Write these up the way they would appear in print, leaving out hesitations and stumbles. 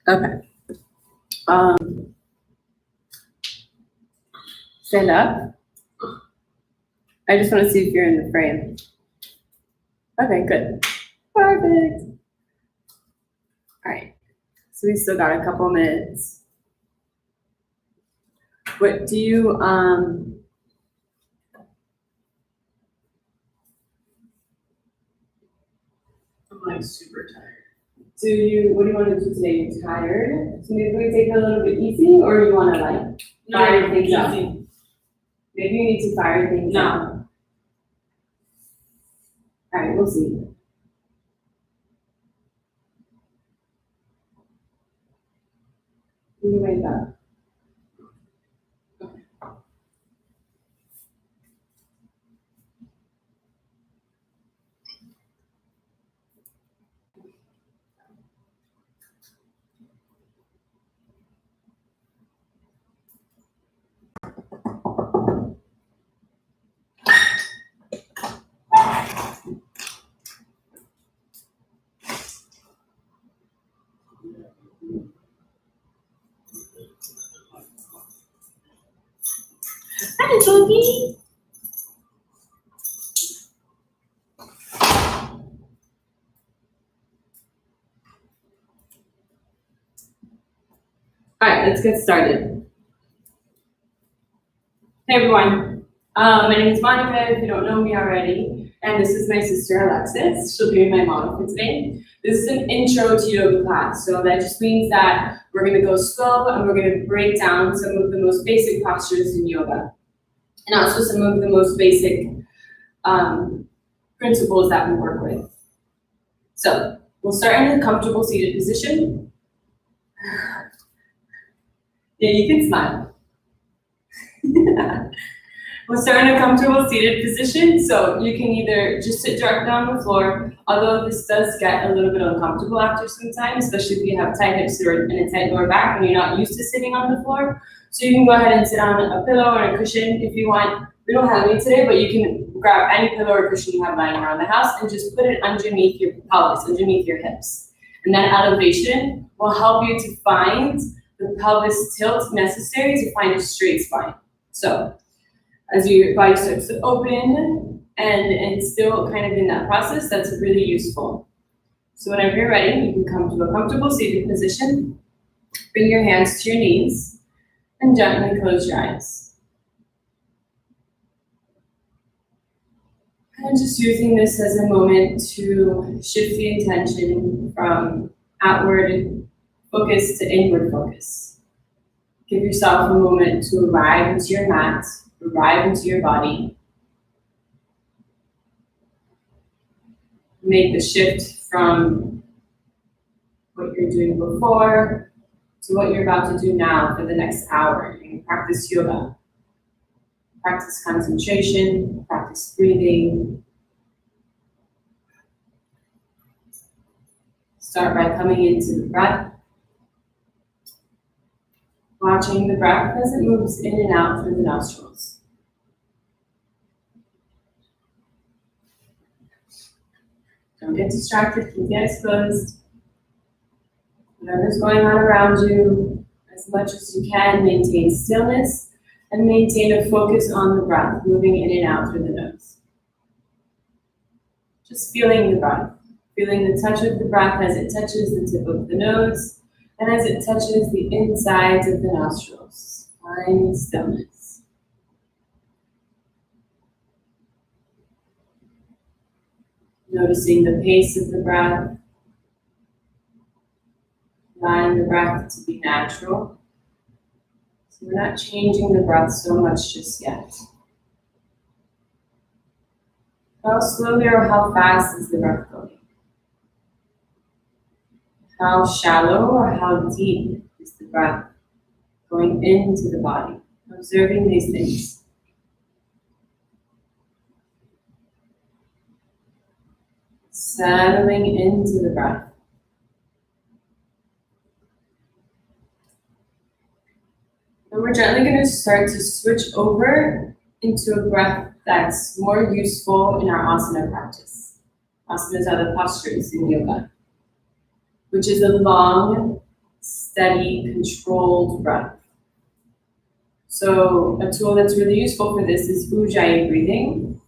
Okay. Stand up. I just want to see if you're in the frame. Okay, good. Perfect. All right. So we still got a couple minutes. What do you I'm like super tired. What do you want to do today? You're tired? So maybe we take it a little bit easy, or you want to like fire things up? Maybe you need to fire things up. All right, we'll see. You wake up. Hi, Boogie. All right, let's get started. Hey everyone, my name is Monica, if you don't know me already, and this is my sister Alexis. She'll be my model for today. This is an intro to yoga class, so that just means that we're gonna go slow and we're gonna break down some of the most basic postures in yoga, and also some of the most basic principles that we work with. So we'll start in a comfortable seated position. Yeah, you can smile. We'll start in a comfortable seated position, so you can either just sit directly on the floor, although this does get a little bit uncomfortable after some time, especially if you have tight hips and a tight lower back and you're not used to sitting on the floor. So you can go ahead and sit on a pillow or a cushion if you want. We don't have any today, but you can grab any pillow or cushion you have lying around the house and just put it underneath your pelvis, underneath your hips. And that elevation will help you to find the pelvis tilt necessary to find a straight spine. So as your body starts to open and still kind of in that process, that's really useful. So whenever you're ready, you can come to a comfortable seated position, bring your hands to your knees, and gently close your eyes. And just using this as a moment to shift the intention from outward focus to inward focus. Give yourself a moment to arrive into your mat, arrive into your body. Make the shift from what you're doing before to what you're about to do now for the next hour. You can practice yoga, practice concentration, practice breathing. Start by coming into the breath, watching the breath as it moves in and out through the nostrils. Don't get distracted, keep the eyes closed. Whatever's going on around you, as much as you can, maintain stillness and maintain a focus on the breath, moving in and out through the nose. Just feeling the breath, feeling the touch of the breath as it touches the tip of the nose and as it touches the insides of the nostrils. Find stillness. Noticing the pace of the breath, allowing the breath to be natural. So we're not changing the breath so much just yet. How slowly or how fast is the breath going? How shallow or how deep is the breath going into the body? Observing these things. Settling into the breath. And we're gently going to start to switch over into a breath that's more useful in our asana practice. Asanas are the postures in yoga, which is a long, steady, controlled breath. So a tool that's really useful for this is Ujjayi breathing.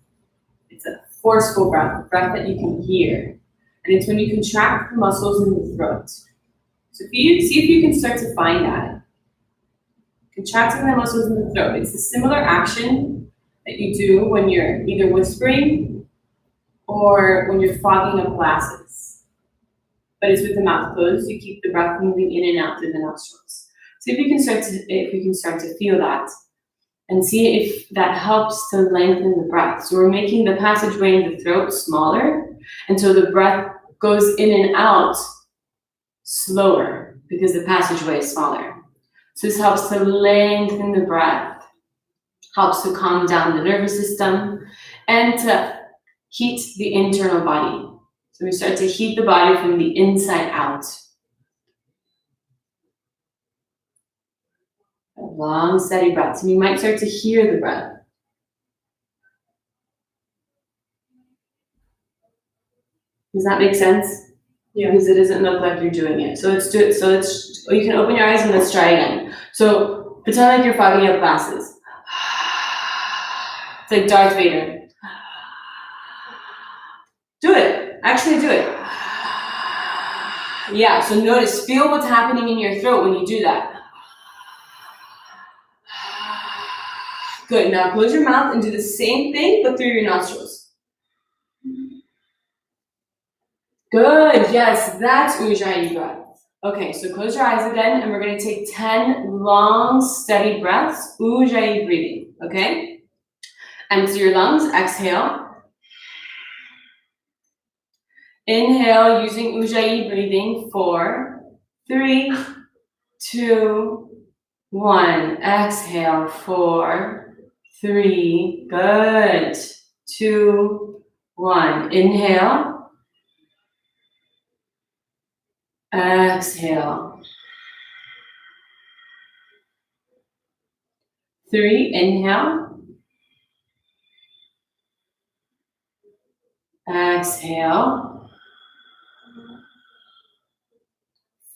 It's a forceful breath, a breath that you can hear. And it's when you contract the muscles in the throat. So see if you can start to find that. Contracting the muscles in the throat. It's a similar action that you do when you're either whispering or when you're fogging up glasses. But it's with the mouth closed. You keep the breath moving in and out through the nostrils. See if you can start to feel that and see if that helps to lengthen the breath. So we're making the passageway in the throat smaller, and so the breath goes in and out slower because the passageway is smaller. So this helps to lengthen the breath, helps to calm down the nervous system, and to heat the internal body. So we start to heat the body from the inside out. Long, steady breaths, and you might start to hear the breath. Does that make sense? Yeah. Because it doesn't look like you're doing it. So let's do it. So you can open your eyes and let's try again. So pretend like you're fogging up glasses. It's like Darth Vader. Do it. Actually do it. Yeah, so notice, feel what's happening in your throat when you do that. Good, now close your mouth and do the same thing, but through your nostrils. Good, yes, that's Ujjayi breath. Okay, so close your eyes again, and we're gonna take 10 long, steady breaths, Ujjayi breathing, okay? Empty your lungs, exhale. Inhale, using Ujjayi breathing, 4, 3, 2, 1. Exhale, 4, 3, good. 2, 1. Inhale. Exhale. 3, inhale. Exhale.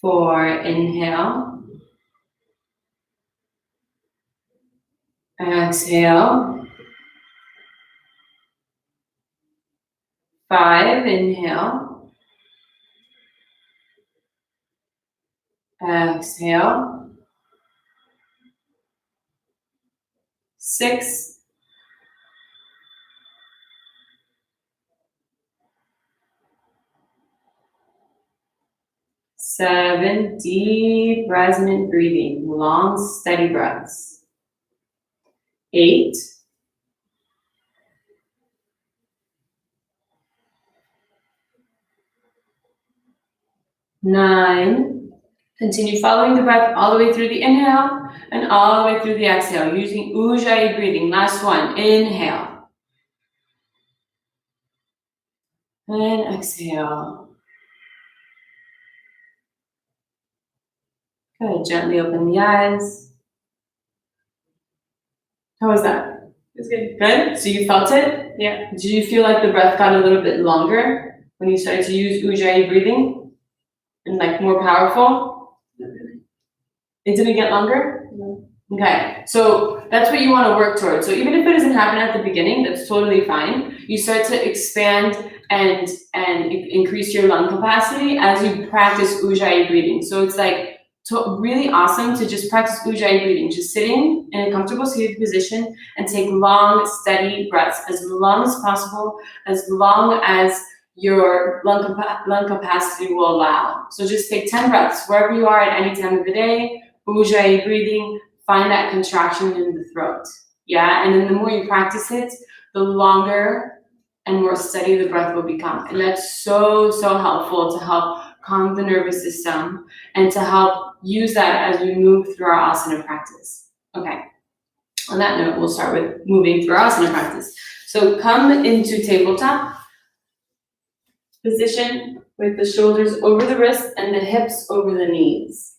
4, inhale. Exhale. 5, inhale. Exhale. 6. 7, deep resonant breathing, long steady breaths. 8. 9. Continue following the breath all the way through the inhale and all the way through the exhale, using Ujjayi breathing. Last one, inhale. And exhale. Good, gently open the eyes. How was that? It's good. Good? So you felt it? Yeah. Did you feel like the breath got a little bit longer when you started to use Ujjayi breathing? And like more powerful? It didn't get longer? No. Okay, so that's what you want to work towards. So even if it doesn't happen at the beginning, that's totally fine. You start to expand and increase your lung capacity as you practice Ujjayi breathing. So it's like really awesome to just practice Ujjayi breathing, just sitting in a comfortable seated position and take long, steady breaths as long as possible, as long as your lung capacity will allow. So just take 10 breaths wherever you are at any time of the day, Ujjayi breathing, find that contraction in the throat. Yeah, and then the more you practice it, the longer and more steady the breath will become. And that's so, so helpful to help calm the nervous system and to help use that as we move through our asana practice. Okay, on that note, we'll start with moving through our asana practice. So come into tabletop position with the shoulders over the wrists and the hips over the knees.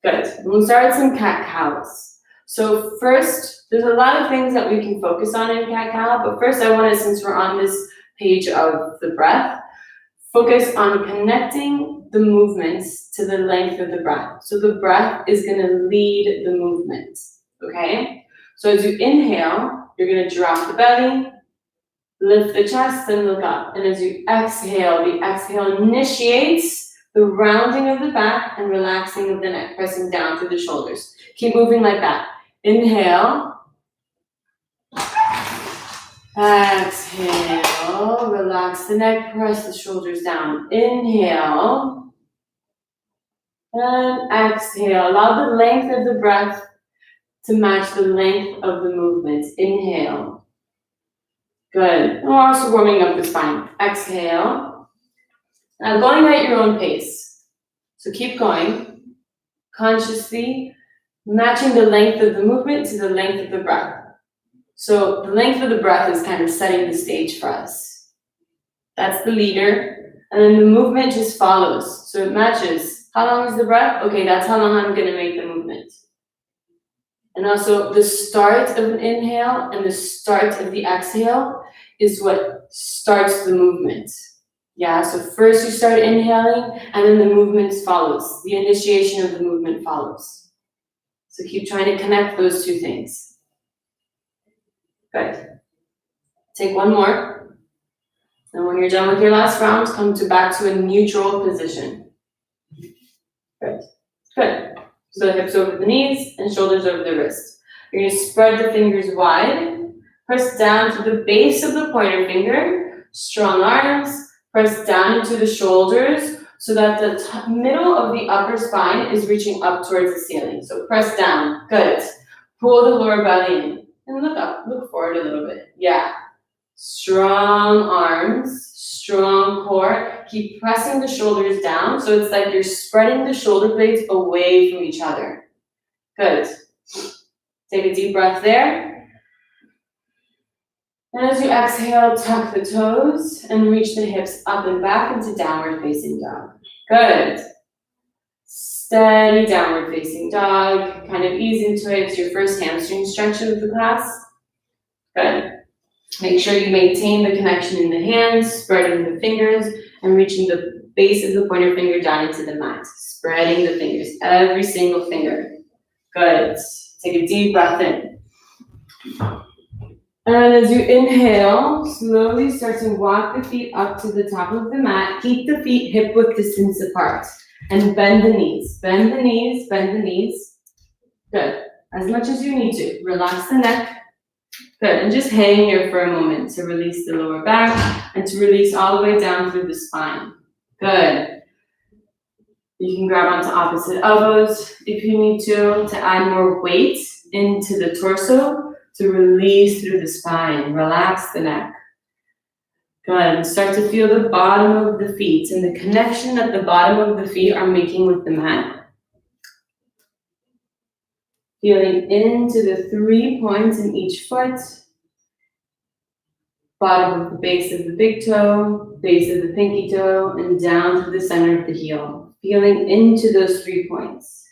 Good. We'll start with some cat-cows. So first, there's a lot of things that we can focus on in cat-cow, but first I want to, since we're on this page of the breath, focus on connecting the movements to the length of the breath. So the breath is gonna lead the movement, okay? So as you inhale, you're gonna drop the belly, lift the chest and look up. And as you exhale, the exhale initiates the rounding of the back and relaxing of the neck, pressing down through the shoulders. Keep moving like that. Inhale. Exhale, relax the neck, press the shoulders down. Inhale. And exhale. Allow the length of the breath to match the length of the movement. Inhale. Good. And we're also warming up the spine. Exhale. Now going at your own pace. So keep going. Consciously matching the length of the movement to the length of the breath. So the length of the breath is kind of setting the stage for us. That's the leader. And then the movement just follows. So it matches. How long is the breath? Okay, that's how long I'm going to make the movement. And also the start of an inhale and the start of the exhale is what starts the movement. Yeah, so first you start inhaling and then the movement follows. The initiation of the movement follows. So keep trying to connect those two things. Good. Take one more. And when you're done with your last round, come back to a neutral position. Good. Good. So the hips over the knees and shoulders over the wrist. You're going to spread the fingers wide. Press down to the base of the pointer finger. Strong arms. Press down into the shoulders so that the middle of the upper spine is reaching up towards the ceiling. So press down. Good. Pull the lower belly in. And look up, look forward a little bit. Yeah. Strong arms, strong core. Keep pressing the shoulders down. So it's like you're spreading the shoulder blades away from each other. Good. Take a deep breath there. And as you exhale, tuck the toes and reach the hips up and back into downward facing dog. Good. Steady downward facing dog. Kind of ease into it. It's your first hamstring stretch of the class. Good. Make sure you maintain the connection in the hands, spreading the fingers, and reaching the base of the pointer finger down into the mat. Spreading the fingers, every single finger. Good. Take a deep breath in. And as you inhale, slowly start to walk the feet up to the top of the mat. Keep the feet hip-width distance apart. And bend the knees, bend the knees, bend the knees. Good. As much as you need to. Relax the neck. Good. And just hang here for a moment to release the lower back and to release all the way down through the spine. Good. You can grab onto opposite elbows if you need to add more weight into the torso to release through the spine. Relax the neck. Good. Start to feel the bottom of the feet and the connection that the bottom of the feet are making with the mat. Feeling into the 3 points in each foot. Bottom of the base of the big toe, base of the pinky toe, and down to the center of the heel. Feeling into those 3 points.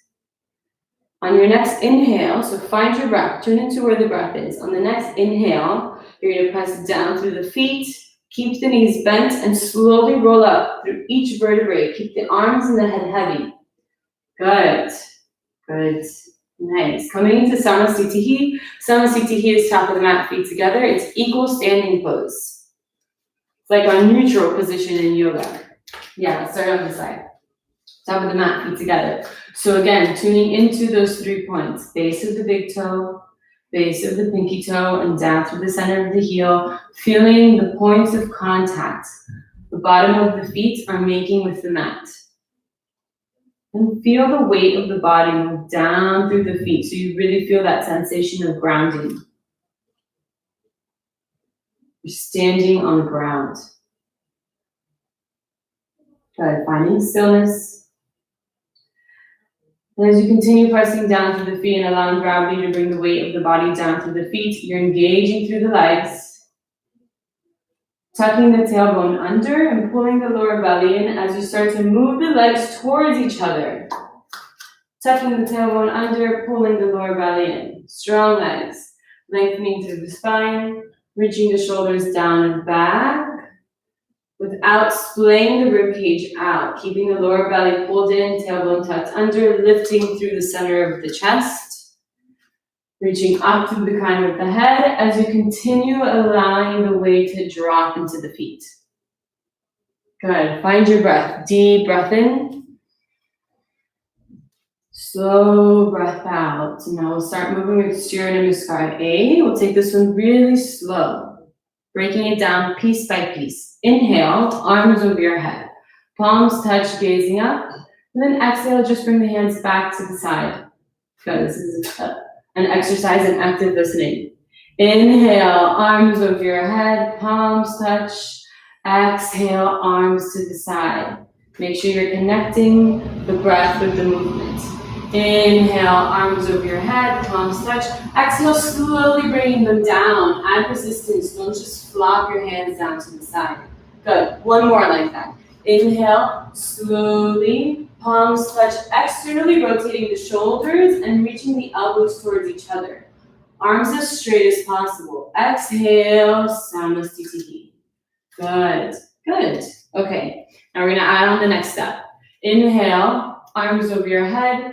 On your next inhale, so find your breath, turn into where the breath is. On the next inhale, you're going to press down through the feet. Keep the knees bent and slowly roll up through each vertebrae. Keep the arms and the head heavy. Good. Good. Nice. Coming into Samasthiti. Samasthiti is top of the mat, feet together. It's equal standing pose. It's like our neutral position in yoga. Yeah, let's start on this side. Top of the mat, feet together. So again, tuning into those 3 points. Base of the big toe, base of the pinky toe, and down through the center of the heel, feeling the points of contact the bottom of the feet are making with the mat. And feel the weight of the body move down through the feet, so you really feel that sensation of grounding. You're standing on the ground. Good, finding stillness. And as you continue pressing down through the feet and allowing gravity to bring the weight of the body down through the feet, you're engaging through the legs, tucking the tailbone under and pulling the lower belly in as you start to move the legs towards each other. Tucking the tailbone under, pulling the lower belly in. Strong legs, lengthening through the spine, reaching the shoulders down and back. without splaying the rib cage out, keeping the lower belly pulled in, tailbone tucked under, lifting through the center of the chest, reaching up through the crown of the head as you continue allowing the weight to drop into the feet. Good. Find your breath. Deep breath in. Slow breath out. So now we'll start moving with Surya Namaskar A. We'll take this one really slow, breaking it down piece by piece. Inhale, arms over your head. Palms touch, gazing up. And then exhale, just bring the hands back to the side. Good. This is an exercise in active listening. Inhale, arms over your head. Palms touch. Exhale, arms to the side. Make sure you're connecting the breath with the movement. Inhale, arms over your head, palms touch. Exhale, slowly bringing them down. Add resistance. Don't just flop your hands down to the side. Good. One more like that. Inhale, slowly. Palms touch, externally rotating the shoulders and reaching the elbows towards each other. Arms as straight as possible. Exhale, Samasthiti. Good. Good. Okay. Now we're going to add on the next step. Inhale, arms over your head.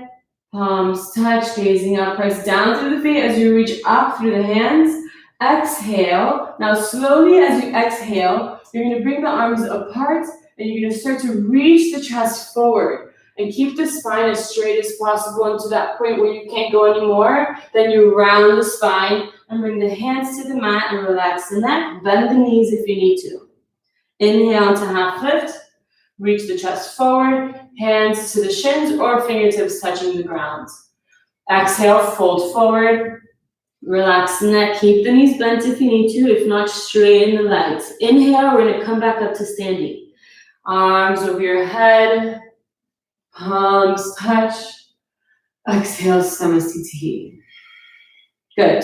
Palms touch, gazing up, press down through the feet as you reach up through the hands. Exhale. Now slowly as you exhale, you're going to bring the arms apart and you're going to start to reach the chest forward and keep the spine as straight as possible until that point where you can't go anymore. Then you round the spine and bring the hands to the mat and relax the neck. Bend the knees if you need to. Inhale to half lift. Reach the chest forward, hands to the shins or fingertips touching the ground. Exhale, fold forward, relax the neck, keep the knees bent if you need to, if not, straighten the legs. Inhale, we're gonna come back up to standing. Arms over your head, palms touch. Exhale, Samasthiti. Good.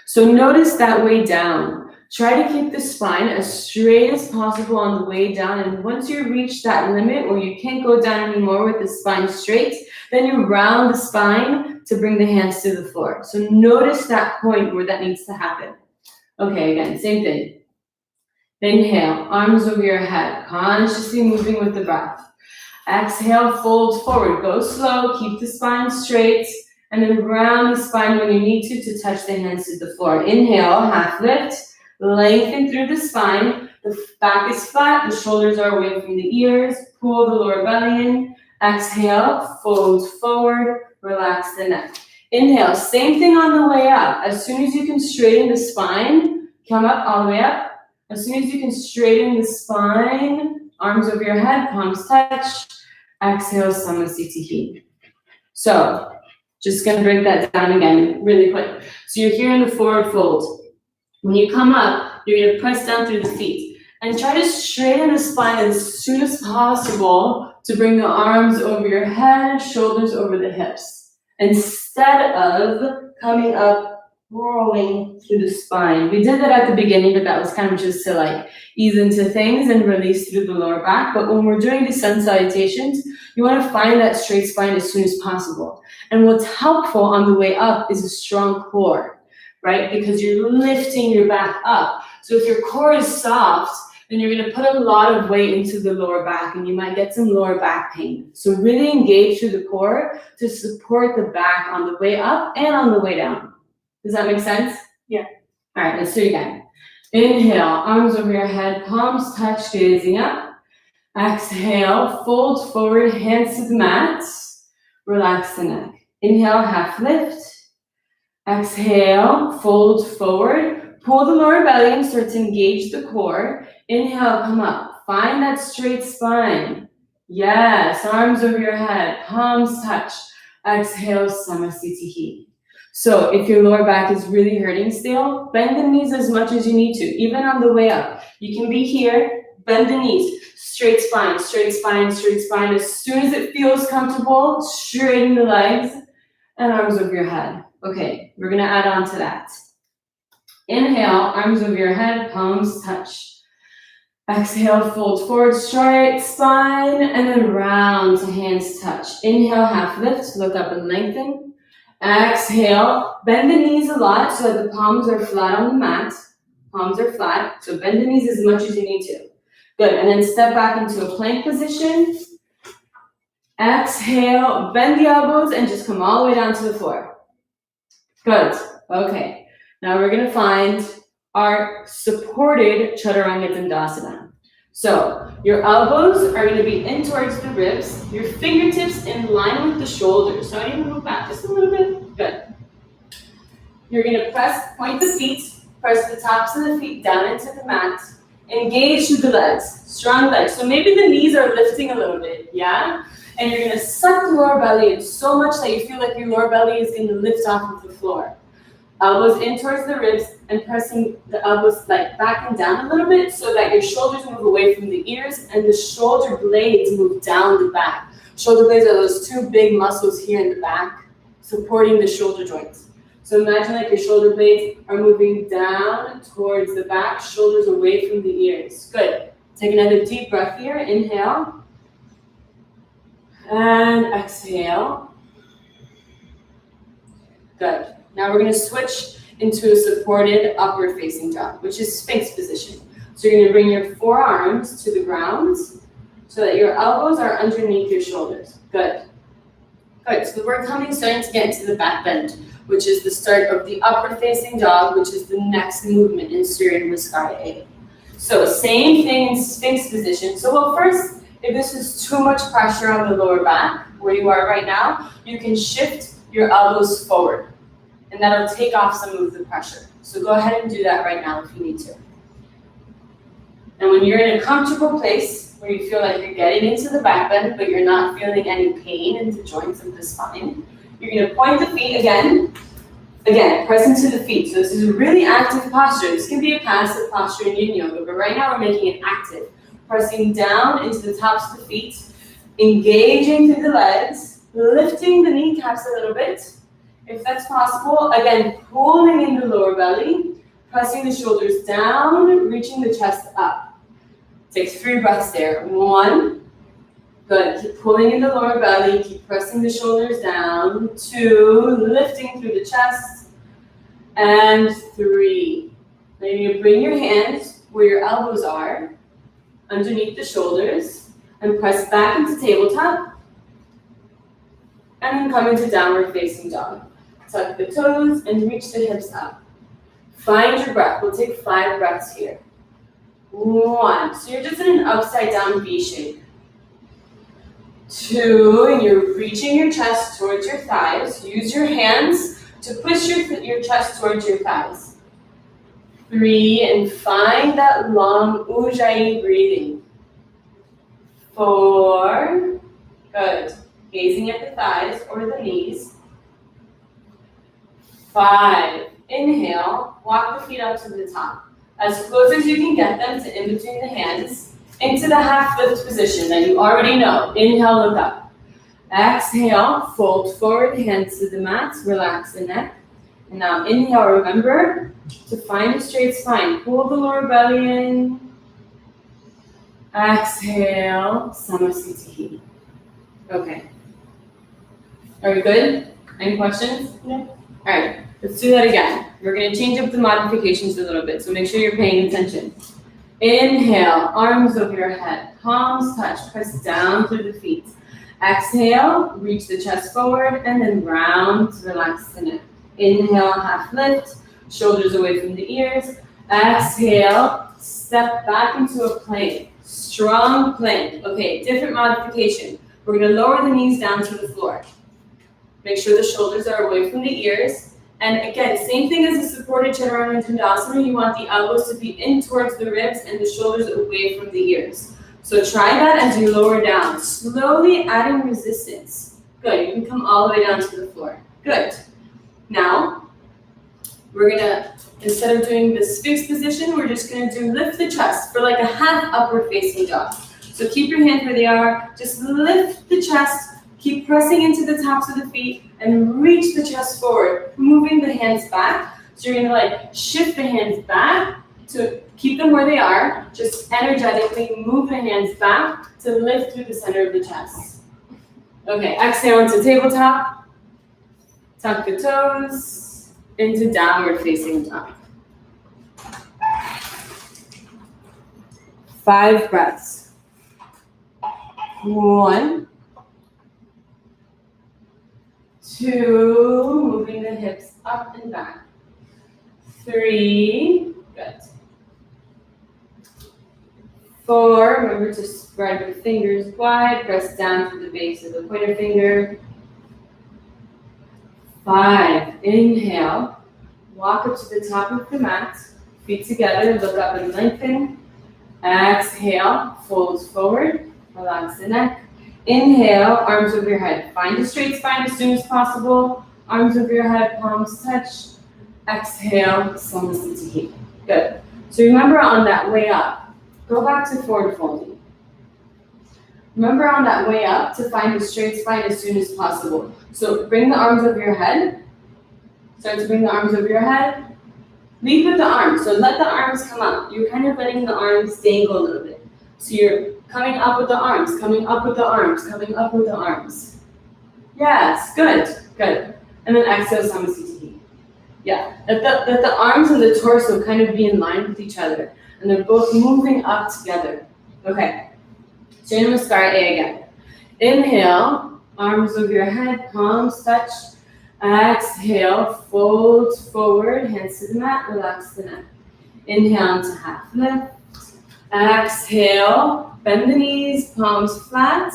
So notice that way down. Try to keep the spine as straight as possible on the way down. And once you reach that limit where you can't go down anymore with the spine straight, then you round the spine to bring the hands to the floor. So notice that point where that needs to happen. Okay, again, same thing. Inhale, arms over your head, consciously moving with the breath. Exhale, fold forward. Go slow, keep the spine straight, and then round the spine when you need to touch the hands to the floor. Inhale, half lift. Lengthen through the spine, the back is flat, the shoulders are away from the ears, pull the lower belly in, exhale, fold forward, relax the neck. Inhale, same thing on the way up. As soon as you can straighten the spine, come up all the way up. As soon as you can straighten the spine, arms over your head, palms touch, exhale, Samasthiti. So, just gonna break that down again really quick. So you're here in the forward fold. When you come up, you're going to press down through the feet and try to straighten the spine as soon as possible to bring the arms over your head, shoulders over the hips, instead of coming up, rolling through the spine. We did that at the beginning, but that was kind of just to like ease into things and release through the lower back. But when we're doing the sun salutations, you want to find that straight spine as soon as possible. And what's helpful on the way up is a strong core. Right? Because you're lifting your back up. So if your core is soft, then you're going to put a lot of weight into the lower back and you might get some lower back pain. So really engage through the core to support the back on the way up and on the way down. Does that make sense? Yeah. All right, let's do it again. Inhale, arms over your head, palms touch, gazing up. Exhale, fold forward, hands to the mat. Relax the neck. Inhale, half lift. Exhale, fold forward, pull the lower belly and start to engage the core. Inhale, come up, find that straight spine. Yes, arms over your head, palms touch. Exhale, Samasthiti. So if your lower back is really hurting still, bend the knees as much as you need to, even on the way up. You can be here, bend the knees, straight spine, straight spine, straight spine. As soon as it feels comfortable, straighten the legs and arms over your head. Okay, we're gonna add on to that. Inhale, arms over your head, palms touch. Exhale, fold forward, straight spine, and then round to hands touch. Inhale, half lift, look up and lengthen. Exhale, bend the knees a lot so that the palms are flat on the mat. Palms are flat, so bend the knees as much as you need to. Good, and then step back into a plank position. Exhale, bend the elbows and just come all the way down to the floor. Good, okay. Now we're gonna find our supported Chaturanga Dandasana. So your elbows are gonna be in towards the ribs, your fingertips in line with the shoulders. So I need to move back just a little bit, good. You're gonna point the feet, press the tops of the feet down into the mat, engage through the legs, strong legs. So maybe the knees are lifting a little bit, yeah? And you're gonna suck the lower belly in so much that you feel like your lower belly is gonna lift off of the floor. Elbows in towards the ribs and pressing the elbows like back and down a little bit so that your shoulders move away from the ears and the shoulder blades move down the back. Shoulder blades are those two big muscles here in the back supporting the shoulder joints. So imagine like your shoulder blades are moving down towards the back, shoulders away from the ears. Good. Take another deep breath here. Inhale. And exhale. Good. Now we're going to switch into a supported upward facing dog, which is Sphinx position. So you're going to bring your forearms to the ground so that your elbows are underneath your shoulders. Good. Good. So we're starting to get into the back bend, which is the start of the upward facing dog, which is the next movement in Surya Namaskar A. So same thing in Sphinx position. So well, first, if this is too much pressure on the lower back, where you are right now, you can shift your elbows forward. And that'll take off some of the pressure. So go ahead and do that right now if you need to. And when you're in a comfortable place where you feel like you're getting into the back bend, but you're not feeling any pain in the joints of the spine, you're going to point the feet again. Again, press into the feet. So this is a really active posture. This can be a passive posture in yin yoga, but right now we're making it active. Pressing down into the tops of the feet, engaging through the legs, lifting the kneecaps a little bit. If that's possible, again, pulling in the lower belly, pressing the shoulders down, reaching the chest up. Take 3 breaths there. 1, good, keep pulling in the lower belly, keep pressing the shoulders down. 2, lifting through the chest. And 3. Now you're going to bring your hands where your elbows are, underneath the shoulders, and press back into tabletop. And then come into downward facing dog. Tuck the toes and reach the hips up. Find your breath. We'll take 5 breaths here. 1. So you're just in an upside down V shape. 2. And you're reaching your chest towards your thighs. Use your hands to push your chest towards your thighs. 3. And find that long Ujjayi breathing. 4. Good. Gazing at the thighs or the knees. 5. Inhale, walk the feet up to the top. As close as you can get them to in between the hands, into the half lift position that you already know. Inhale, look up. Exhale, fold forward, hands to the mat, relax the neck. And now inhale, remember to find a straight spine. Pull the lower belly in. Exhale, Samasthiti. Okay. Are we good? Any questions? No. All right, let's do that again. We're going to change up the modifications a little bit, so make sure you're paying attention. Inhale, arms over your head, palms touch, press down through the feet. Exhale, reach the chest forward, and then round, relax the neck. Inhale, half lift, shoulders away from the ears. Exhale, step back into a plank, strong plank. Okay, different modification. We're going to lower the knees down to the floor. Make sure the shoulders are away from the ears. And again, same thing as the supported Chaturanga Dandasana, you want the elbows to be in towards the ribs and the shoulders away from the ears. So try that as you lower down, slowly adding resistance. Good, you can come all the way down to the floor. Good. Now, we're gonna, instead of doing the Sphinx position, we're just gonna lift the chest for like a half upward facing dog. So keep your hands where they are, just lift the chest. Keep pressing into the tops of the feet and reach the chest forward, moving the hands back. So you're gonna shift the hands back to keep them where they are. Just energetically move the hands back to lift through the center of the chest. Okay, exhale into tabletop. Tuck the toes into downward facing dog. 5 breaths. 1, 2, moving the hips up and back. 3, good. 4, remember to spread your fingers wide, press down to the base of the pointer finger. 5, inhale, walk up to the top of the mat, feet together, look up and lengthen. Exhale, fold forward, relax the neck. Inhale, arms over your head. Find a straight spine as soon as possible. Arms over your head, palms touch. Exhale, Samasthiti. Good. So remember on that way up, go back to forward folding. Remember on that way up to find a straight spine as soon as possible. So bring the arms over your head. Start to bring the arms over your head. Lead with the arms. So let the arms come up. You're kind of letting the arms dangle a little bit. So you're coming up with the arms, coming up with the arms, coming up with the arms. Yes, good, good. And then exhale, Samasthiti. Yeah, let the arms and the torso kind of be in line with each other. And they're both moving up together. Okay, Surya Namaskar A again. Inhale, arms over your head, palms touch. Exhale, fold forward, hands to the mat, relax the neck. Inhale into half lift. Exhale, bend the knees, palms flat.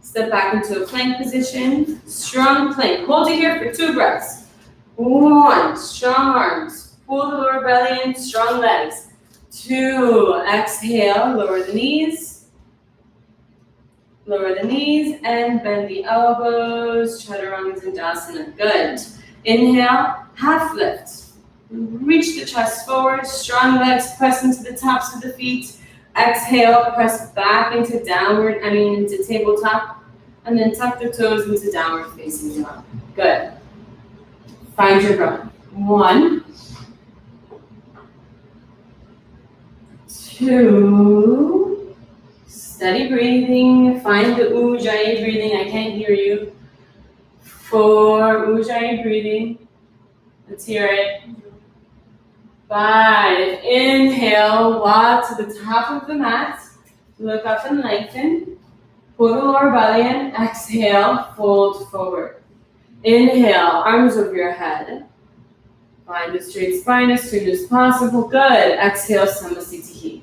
Step back into a plank position. Strong plank. Hold it here for 2 breaths. 1, strong arms. Pull the lower belly in, strong legs. 2, exhale, lower the knees. Lower the knees and bend the elbows. Chaturanga Dandasana. Good. Inhale, half lift. Reach the chest forward, strong legs, press into the tops of the feet. Exhale, press back into into tabletop. And then tuck the toes into downward facing dog. Good. Find your breath. 1, 2, steady breathing. Find the Ujjayi breathing. I can't hear you. 4, Ujjayi breathing. Let's hear it. 5, inhale, walk to the top of the mat. Look up and lengthen. Pull the lower belly in. Exhale, fold forward. Inhale, arms over your head. Find a straight spine as soon as possible. Good. Exhale, Samasthiti.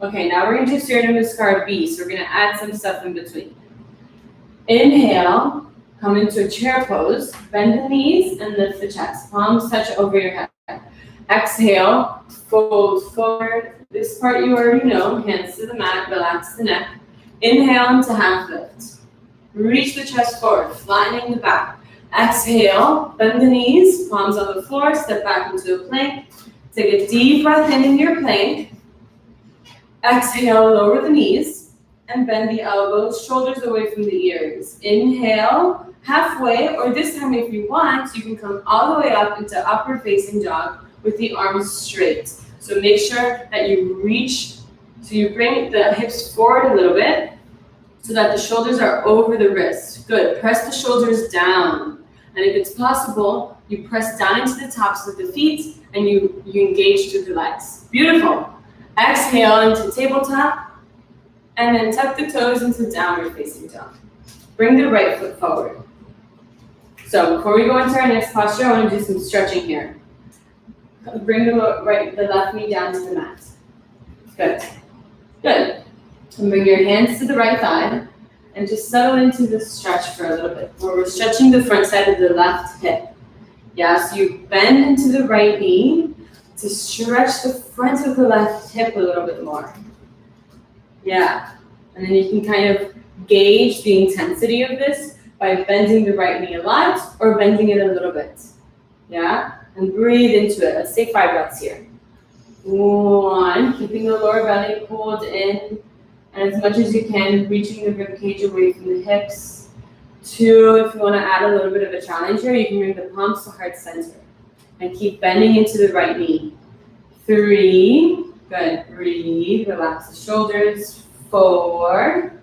Okay, now we're going to do Surya Namaskar B. So we're going to add some stuff in between. Inhale, come into a chair pose. Bend the knees and lift the chest. Palms touch over your head. Exhale, fold forward. This part you already know. Hands to the mat, relax the neck. Inhale into half lift. Reach the chest forward, flattening the back. Exhale, bend the knees, palms on the floor, step back into a plank. Take a deep breath in your plank. Exhale, lower the knees and bend the elbows, shoulders away from the ears. Inhale, halfway, or this time if you want, you can come all the way up into upward facing dog with the arms straight. So make sure that you reach, so you bring the hips forward a little bit so that the shoulders are over the wrists. Good, press the shoulders down. And if it's possible, you press down into the tops of the feet and you engage through the legs. Beautiful. Exhale into tabletop and then tuck the toes into downward facing dog. Bring the right foot forward. So before we go into our next posture, I want to do some stretching here. Bring the left knee down to the mat. Good. Good. And bring your hands to the right thigh and just settle into this stretch for a little bit, where we're stretching the front side of the left hip. Yeah, so you bend into the right knee to stretch the front of the left hip a little bit more. Yeah, and then you can kind of gauge the intensity of this by bending the right knee a lot or bending it a little bit. Yeah, and breathe into it. Let's take 5 breaths here. 1, keeping the lower belly pulled in, and as much as you can, reaching the ribcage away from the hips. 2, if you want to add a little bit of a challenge here, you can bring the palms to heart center and keep bending into the right knee. 3, good, breathe, relax the shoulders. 4,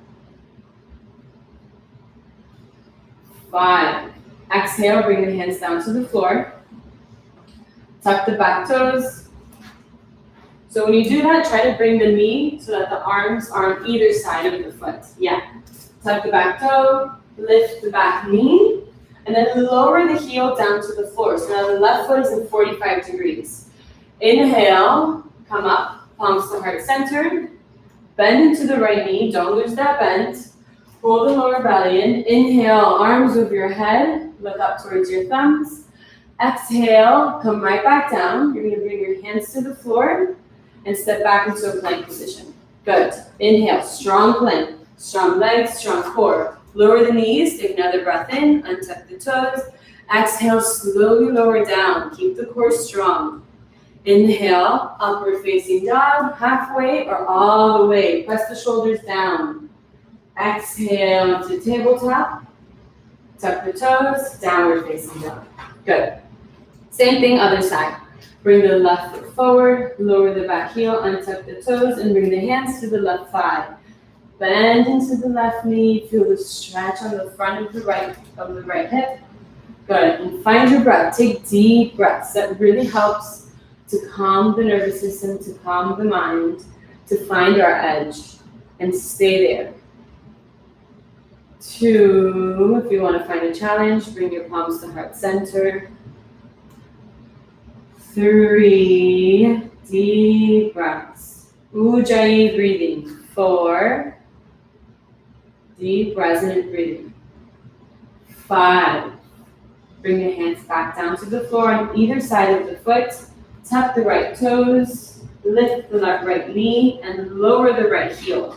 5, exhale, bring the hands down to the floor. Tuck the back toes. So when you do that, try to bring the knee so that the arms are on either side of the foot. Yeah. Tuck the back toe, lift the back knee, and then lower the heel down to the floor. So now the left foot is in 45 degrees. Inhale, come up, palms to heart center. Bend into the right knee, don't lose that bend. Pull the lower belly in. Inhale, arms over your head, look up towards your thumbs. Exhale, come right back down. You're gonna bring your hands to the floor and step back into a plank position. Good. Inhale, strong plank, strong legs, strong core. Lower the knees, take another breath in, untuck the toes. Exhale, slowly lower down. Keep the core strong. Inhale, upward facing dog, halfway or all the way. Press the shoulders down. Exhale to tabletop. Tuck the toes, downward facing dog. Good. Same thing, other side. Bring the left foot forward, lower the back heel, untuck the toes, and bring the hands to the left thigh. Bend into the left knee, feel the stretch on the front of the right hip. Good, and find your breath. Take deep breaths. That really helps to calm the nervous system, to calm the mind, to find our edge, and stay there. 2, if you want to find a challenge, bring your palms to heart center. 3, deep breaths. Ujjayi breathing. 4, deep resonant breathing. 5, bring your hands back down to the floor on either side of the foot. Tuck the right toes, lift the right knee, and lower the right heel.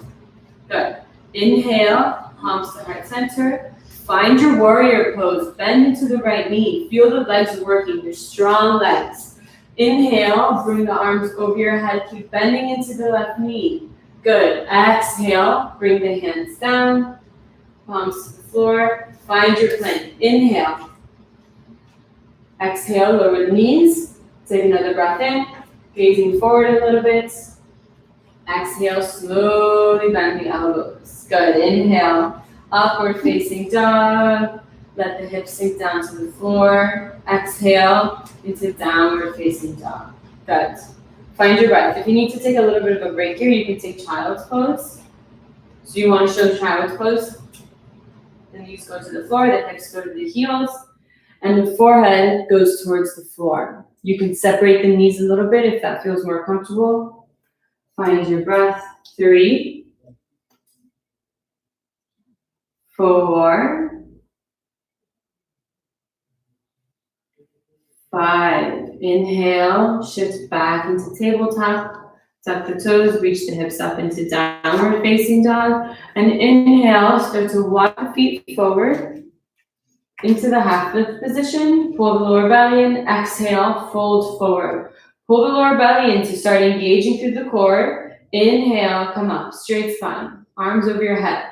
Good. Inhale, palms to heart center. Find your warrior pose. Bend into the right knee. Feel the legs working, your strong legs. Inhale, bring the arms over your head. Keep bending into the left knee. Good. Exhale, bring the hands down. Palms to the floor. Find your plank. Inhale. Exhale, lower the knees. Take another breath in. Gazing forward a little bit. Exhale, slowly bend the elbows. Good. Inhale, upward facing dog. Let the hips sink down to the floor. Exhale into downward facing dog. Good. Find your breath. If you need to take a little bit of a break here, you can take child's pose. So you want to show child's pose. The knees go to the floor, the hips go to the heels, and the forehead goes towards the floor. You can separate the knees a little bit if that feels more comfortable. Find your breath. 3, 4, 5. Inhale, shift back into tabletop. Tuck the toes, reach the hips up into downward facing dog. And inhale, start to walk the feet forward into the half lift position. Pull the lower belly in. Exhale, fold forward. Pull the lower belly in to start engaging through the core. Inhale, come up, straight spine. Arms over your head.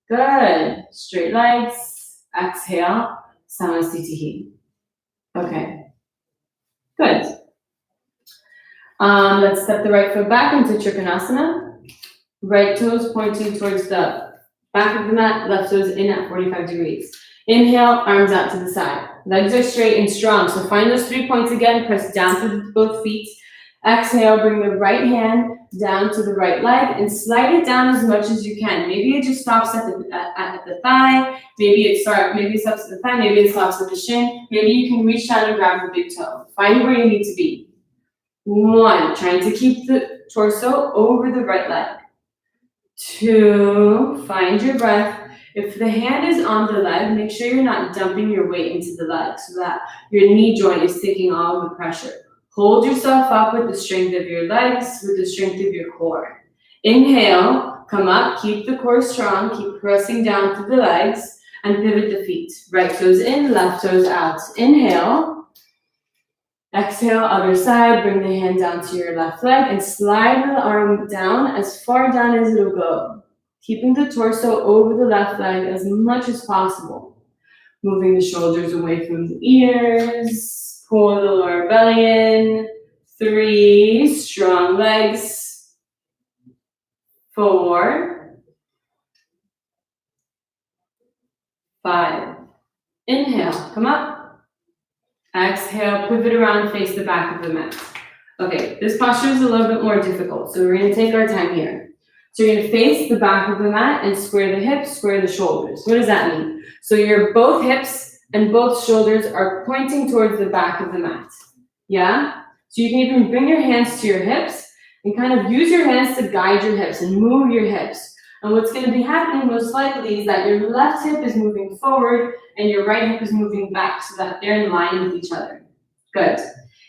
Good. Straight legs. Exhale, Samasthiti. Okay. Good. Let's step the right foot back into Trikonasana. Right toes pointing towards the back of the mat, left toes in at 45 degrees. Inhale, arms out to the side. Legs are straight and strong, so find those 3 points again, press down through both feet. Exhale, bring the right hand down to the right leg and slide it down as much as you can. Maybe it just stops at the thigh, maybe it stops at the thigh, maybe it stops at the shin, maybe you can reach down and grab the big toe. Find where you need to be. 1, trying to keep the torso over the right leg. 2, find your breath. If the hand is on the leg, make sure you're not dumping your weight into the leg so that your knee joint is taking all the pressure. Hold yourself up with the strength of your legs, with the strength of your core. Inhale, come up, keep the core strong, keep pressing down through the legs, and pivot the feet. Right toes in, left toes out. Inhale. Exhale, other side, bring the hand down to your left leg and slide the arm down as far down as it'll go. Keeping the torso over the left leg as much as possible. Moving the shoulders away from the ears. Pull the lower belly in. 3, strong legs. 4, 5. Inhale, come up. Exhale, pivot around, face the back of the mat. Okay, this posture is a little bit more difficult, so we're gonna take our time here. So you're gonna face the back of the mat and square the hips, square the shoulders. What does that mean? So your both hips and both shoulders are pointing towards the back of the mat. Yeah? So you can even bring your hands to your hips and kind of use your hands to guide your hips and move your hips. And what's gonna be happening most likely is that your left hip is moving forward and your right hip is moving back so that they're in line with each other. Good.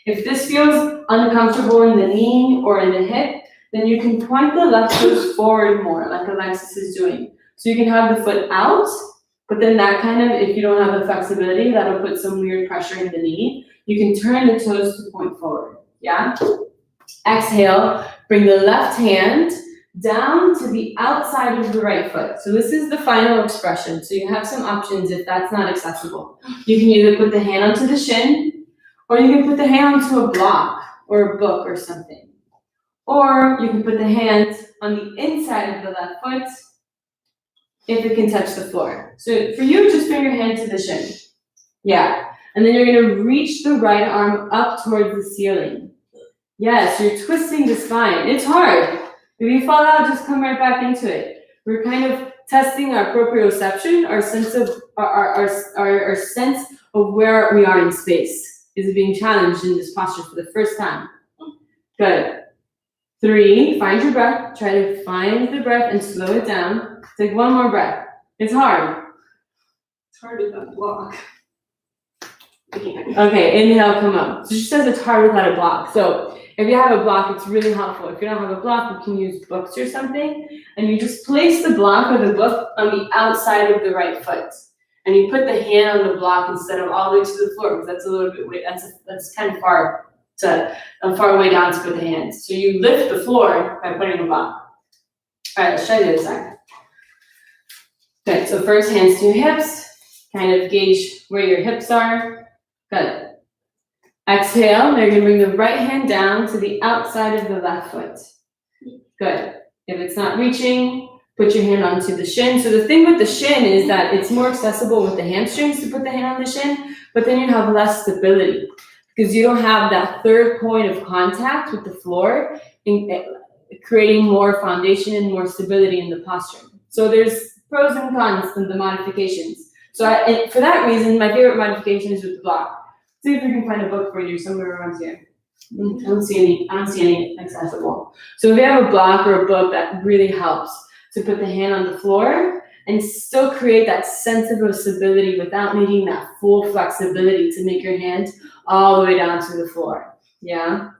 If this feels uncomfortable in the knee or in the hip, then you can point the left foot forward more, like Alexis is doing. So you can have the foot out, but then that kind of, if you don't have the flexibility, that'll put some weird pressure in the knee. You can turn the toes to point forward, yeah? Exhale, bring the left hand down to the outside of the right foot. So this is the final expression. So you have some options if that's not accessible. You can either put the hand onto the shin, or you can put the hand onto a block or a book or something. Or you can put the hand on the inside of the left foot if it can touch the floor. So for you, just bring your hand to the shin. Yeah. And then you're gonna reach the right arm up towards the ceiling. Yes, you're twisting the spine. It's hard. If you fall out, just come right back into it. We're kind of testing our proprioception, our sense of our sense of where we are in space is being challenged in this posture for the first time. Good. 3, find your breath. Try to find the breath and slow it down. Take one more breath. It's hard. It's hard without a block. Okay, inhale, come up. So she says it's hard without a block. So if you have a block, it's really helpful. If you don't have a block, you can use books or something. And you just place the block or the book on the outside of the right foot. And you put the hand on the block instead of all the way to the floor, because that's a little bit, that's kind of far way down to put the hands. So you lift the floor by putting a block. All right, let's try the other side. Okay, so first hands to your hips, kind of gauge where your hips are. Good. Exhale, now you're gonna bring the right hand down to the outside of the left foot. Good. If it's not reaching, put your hand onto the shin. So the thing with the shin is that it's more accessible with the hamstrings to put the hand on the shin, but then you have less stability because you don't have that third point of contact with the floor, creating more foundation and more stability in the posture. So there's pros and cons to the modifications. So for that reason, my favorite modification is with the block. See if we can find a book for you somewhere around here. I don't see any accessible. So if you have a block or a book, that really helps to put the hand on the floor and still create that sense of stability without needing that full flexibility to make your hand all the way down to the floor. Yeah.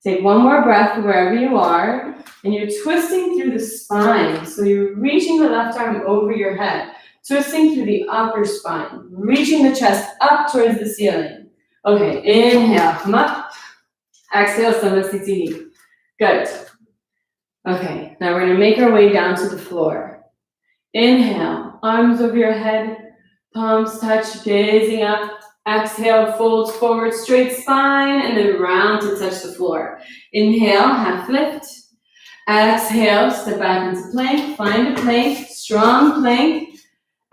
Take one more breath wherever you are, and you're twisting through the spine. So you're reaching the left arm over your head, twisting through the upper spine, reaching the chest up towards the ceiling. Okay, inhale, come up. Exhale, Samasthiti. Good. Okay, now we're gonna make our way down to the floor. Inhale, arms over your head, palms touch, gazing up. Exhale, fold forward, straight spine, and then round to touch the floor. Inhale, half lift. Exhale, step back into plank, find a plank, strong plank.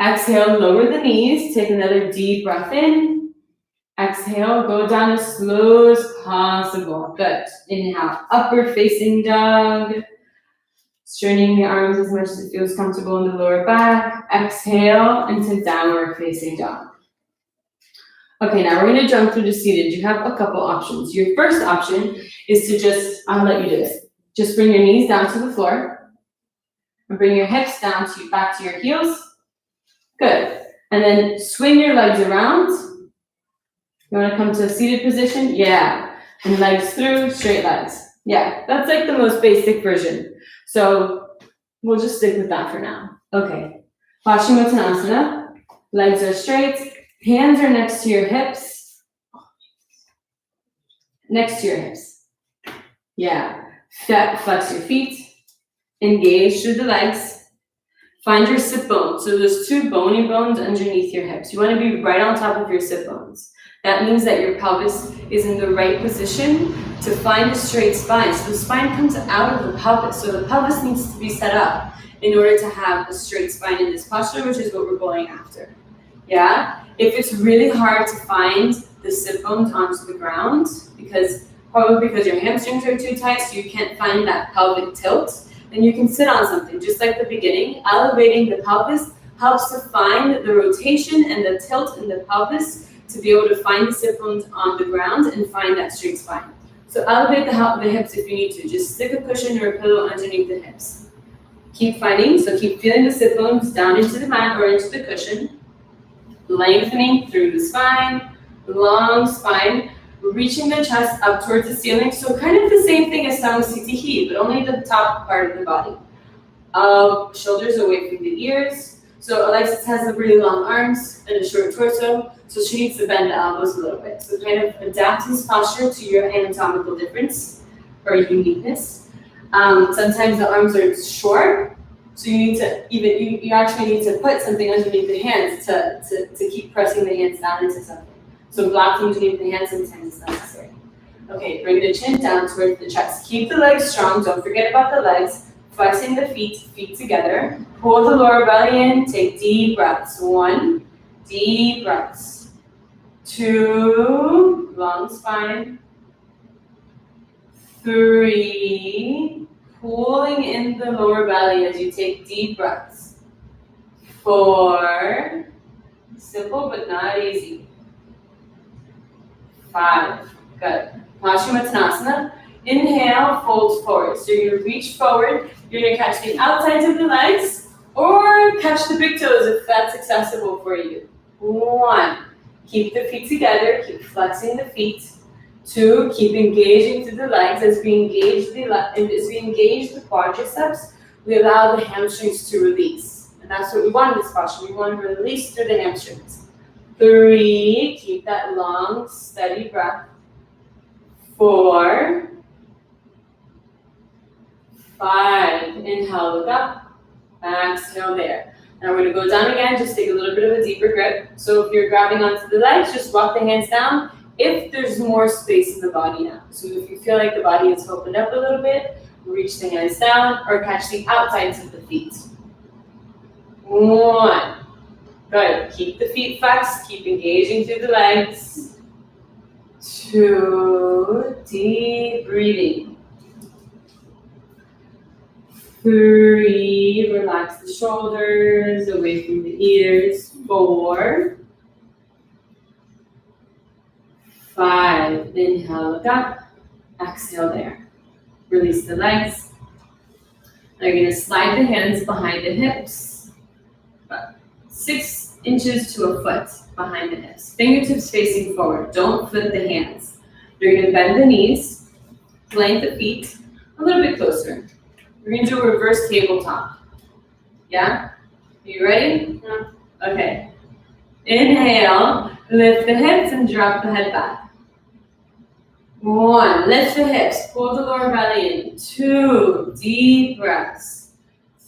Exhale, lower the knees, take another deep breath in. Exhale, go down as slow as possible. Good. Inhale, upward facing dog. Straightening the arms as much as it feels comfortable in the lower back. Exhale into downward facing dog. Okay, now we're gonna jump through the seated. You have a couple options. Your first option is to just, I'll let you do it. Just bring your knees down to the floor. And bring your hips down back to your heels. Good. And then swing your legs around. You wanna come to a seated position? Yeah. And legs through, straight legs. Yeah, that's like the most basic version. So we'll just stick with that for now. Okay. Paschimottanasana. Legs are straight. Hands are next to your hips. Next to your hips. Yeah. Flex your feet. Engage through the legs. Find your sit bones. So there's 2 bony bones underneath your hips. You want to be right on top of your sit bones. That means that your pelvis is in the right position to find a straight spine. So the spine comes out of the pelvis. So the pelvis needs to be set up in order to have a straight spine in this posture, which is what we're going after. Yeah? If it's really hard to find the sit bones onto the ground, because probably because your hamstrings are too tight, so you can't find that pelvic tilt, then you can sit on something, just like the beginning. Elevating the pelvis helps to find the rotation and the tilt in the pelvis to be able to find the sit bones on the ground and find that straight spine. So elevate the hips if you need to. Just stick a cushion or a pillow underneath the hips. Keep finding, so keep feeling the sit bones down into the mat or into the cushion. Lengthening through the spine, long spine, reaching the chest up towards the ceiling. So kind of the same thing as Samasthiti, but only the top part of the body. Shoulders away from the ears. So Alexis has the really long arms and a short torso, so she needs to bend the elbows a little bit. So kind of adapt this posture to your anatomical difference or uniqueness. Sometimes the arms are short, so you need to you actually need to put something underneath the hands to keep pressing the hands down into something. So blocking underneath the hands sometimes is necessary. Okay, bring the chin down towards the chest. Keep the legs strong, don't forget about the legs. Flexing the feet together. Pull the lower belly in, take deep breaths. 1, deep breaths. 2, long spine. 3, pulling in the lower belly as you take deep breaths. 4, simple but not easy. 5, good. Paschimottanasana. Inhale, fold forward. So you're gonna reach forward. You're gonna catch the outsides of the legs or catch the big toes if that's accessible for you. 1, keep the feet together, keep flexing the feet. 2, keep engaging through the legs. As we engage the quadriceps, we allow the hamstrings to release. And that's what we want in this posture. We want to release through the hamstrings. 3, keep that long, steady breath. 4, 5, inhale, look up, exhale there. Now we're gonna go down again, just take a little bit of a deeper grip. So if you're grabbing onto the legs, just walk the hands down if there's more space in the body now. So if you feel like the body is opened up a little bit, reach the hands down or catch the outsides of the feet. 1, good, keep the feet flexed, keep engaging through the legs. 2, deep breathing. 3, relax the shoulders away from the ears. 4, 5, inhale, look up, exhale there. Release the legs. Now you're gonna slide the hands behind the hips, about 6 inches to a foot behind the hips. Fingertips facing forward, don't flip the hands. You're gonna bend the knees, plant the feet a little bit closer. We're gonna do a reverse tabletop. Yeah? Are you ready? Yeah. Okay. Inhale, lift the hips and drop the head back. 1, lift the hips, pull the lower belly in. 2, deep breaths.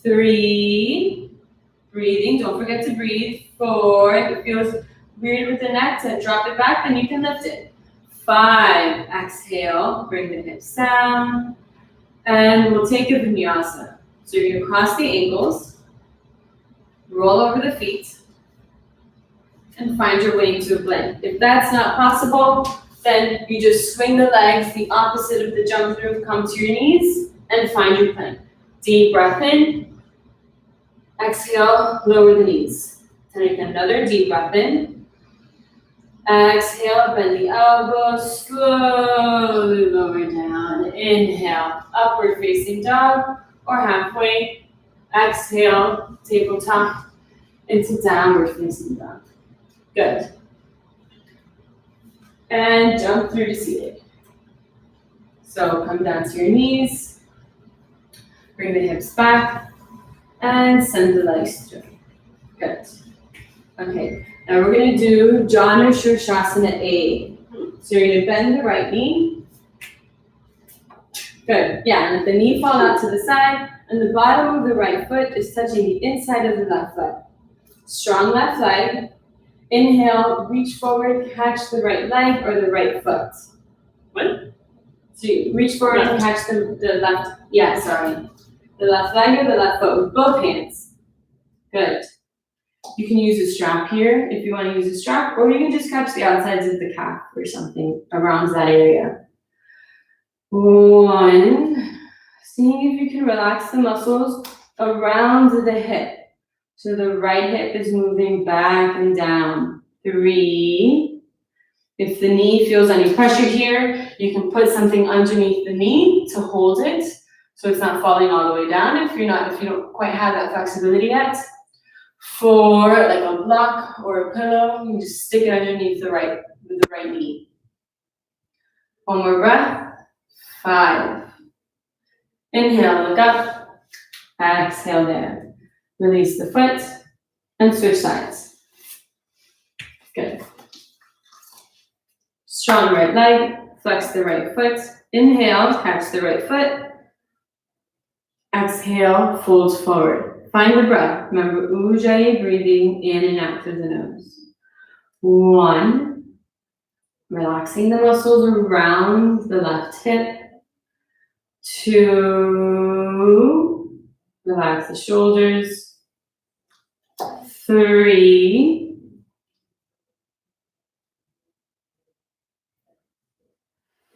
3, breathing, don't forget to breathe. 4, if it feels weird with the neck to drop it back, then you can lift it. 5, exhale, bring the hips down. And we'll take a vinyasa. So you're gonna cross the ankles, roll over the feet, and find your way into a plank. If that's not possible, then you just swing the legs the opposite of the jump through, come to your knees, and find your plank. Deep breath in, exhale, lower the knees. Take another deep breath in. Exhale, bend the elbows, slowly lower down. Inhale, upward facing dog or halfway. Exhale, tabletop into downward facing dog. Good. And jump through to seated. So come down to your knees, bring the hips back, and send the legs through. Good. Okay. Now we're going to do Janu Shirshasana A. So you're going to bend the right knee. Good. Yeah, and let the knee fall out to the side, and the bottom of the right foot is touching the inside of the left foot. Strong left leg. Inhale, reach forward, catch the right leg or the right foot. What? So you reach forward and catch the left, the left leg or the left foot with both hands. Good. You can use a strap here if you want to use a strap, or you can just catch the outsides of the calf or something around that area. 1. Seeing if you can relax the muscles around the hip. So the right hip is moving back and down. 3. If the knee feels any pressure here, you can put something underneath the knee to hold it so it's not falling all the way down if you don't quite have that flexibility yet. 4, like a block or a pillow, you can just stick it underneath the right knee. 1 more breath. 5. Inhale, look up. Exhale there. Release the foot and switch sides. Good. Strong right leg, flex the right foot. Inhale, catch the right foot. Exhale, fold forward. Find the breath. Remember, Ujjayi breathing in and out through the nose. 1. Relaxing the muscles around the left hip. 2. Relax the shoulders. 3.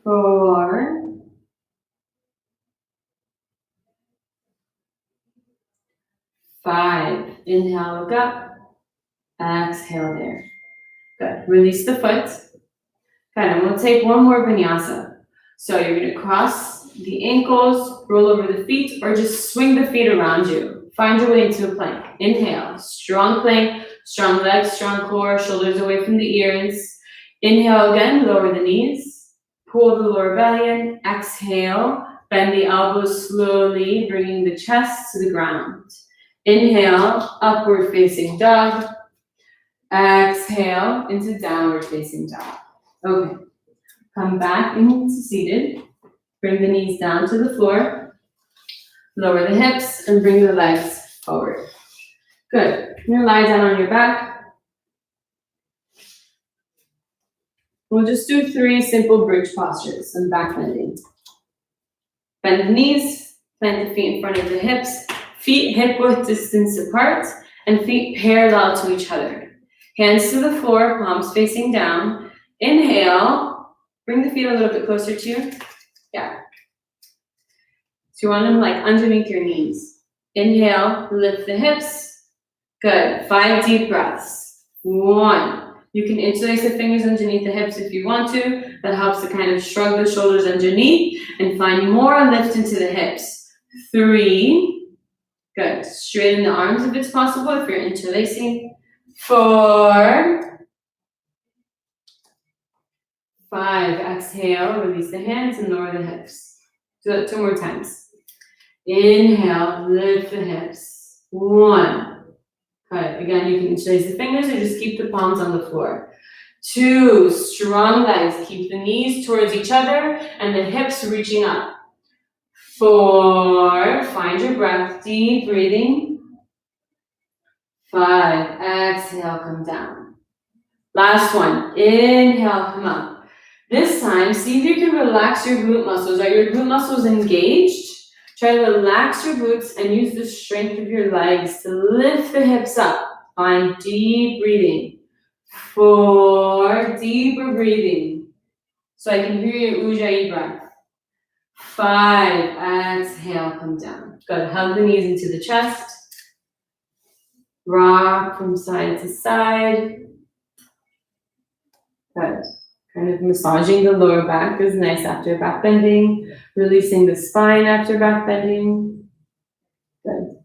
4. 5. Inhale, look up. Exhale there. Good. Release the foot. Good. And we'll take 1 more vinyasa. So you're going to cross the ankles, roll over the feet, or just swing the feet around you. Find your way into a plank. Inhale. Strong plank, strong legs, strong core, shoulders away from the ears. Inhale again, lower the knees. Pull the lower belly in. Exhale. Bend the elbows slowly, bringing the chest to the ground. Inhale, upward facing dog. Exhale into downward facing dog. Okay. Come back into seated. Bring the knees down to the floor. Lower the hips and bring the legs forward. Good. You're gonna lie down on your back. We'll just do 3 simple bridge postures and back bending. Bend the knees, plant the feet in front of the hips. Feet hip-width distance apart, and feet parallel to each other. Hands to the floor, palms facing down. Inhale, bring the feet a little bit closer to you. Yeah. So you want them like underneath your knees. Inhale, lift the hips. Good. 5 deep breaths. 1. You can interlace the fingers underneath the hips if you want to. That helps to kind of shrug the shoulders underneath and find more lift into the hips. 3. Good. Straighten the arms if it's possible, if you're interlacing. 4. 5. Exhale, release the hands and lower the hips. Do that 2 more times. Inhale, lift the hips. 1. Good. Again, you can interlace the fingers or just keep the palms on the floor. 2. Strong legs. Keep the knees towards each other and the hips reaching up. 4. Find your breath. Deep breathing. 5. Exhale, come down. Last one. Inhale, come up. This time, see if you can relax your glute muscles. Are your glute muscles engaged? Try to relax your glutes and use the strength of your legs to lift the hips up. Find deep breathing. 4. Deeper breathing. So I can hear your Ujjayi breath. 5. Exhale, come down. Good. Hug the knees into the chest. Rock from side to side. Good. Kind of massaging the lower back is nice after back bending. Releasing the spine after back bending. Good.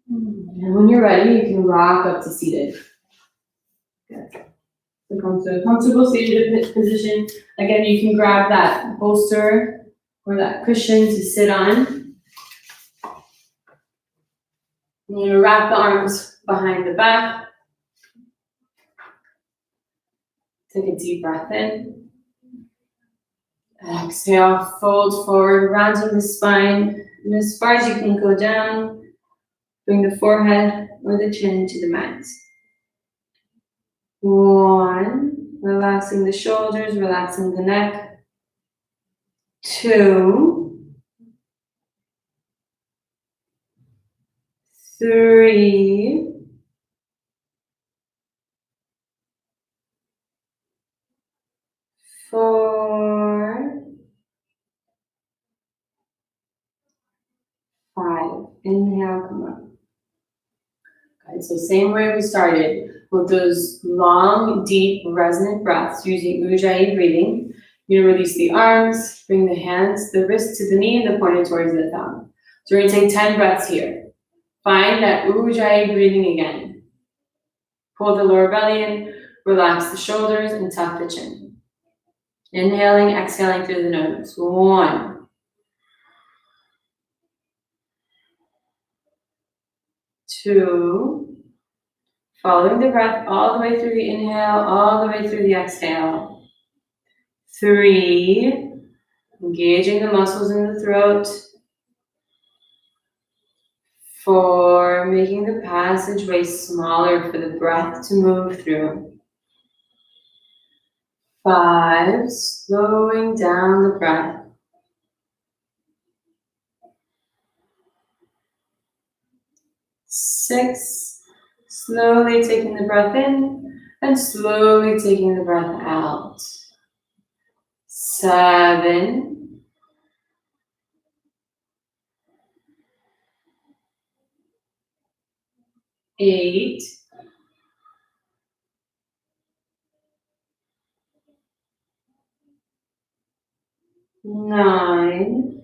And when you're ready, you can rock up to seated. Good. So come to a comfortable seated position. Again, you can grab that bolster or that cushion to sit on. You're going to wrap the arms behind the back. Take a deep breath in. Exhale, fold forward, rounding the spine. And as far as you can go down, bring the forehead or the chin to the mat. 1. Relaxing the shoulders, relaxing the neck. 2. 3. 4. And so same way we started with those long, deep, resonant breaths using Ujjayi breathing. You're gonna release the arms, bring the hands, the wrist to the knee, and the pointer towards the thumb. So we're gonna take 10 breaths here. Find that Ujjayi breathing again. Pull the lower belly in, relax the shoulders, and tuck the chin. Inhaling, exhaling through the nose. 1, 2, following the breath all the way through the inhale, all the way through the exhale. 3, engaging the muscles in the throat. 4, making the passageway smaller for the breath to move through. 5, slowing down the breath. 6, slowly taking the breath in and slowly taking the breath out. 7, 8, 9,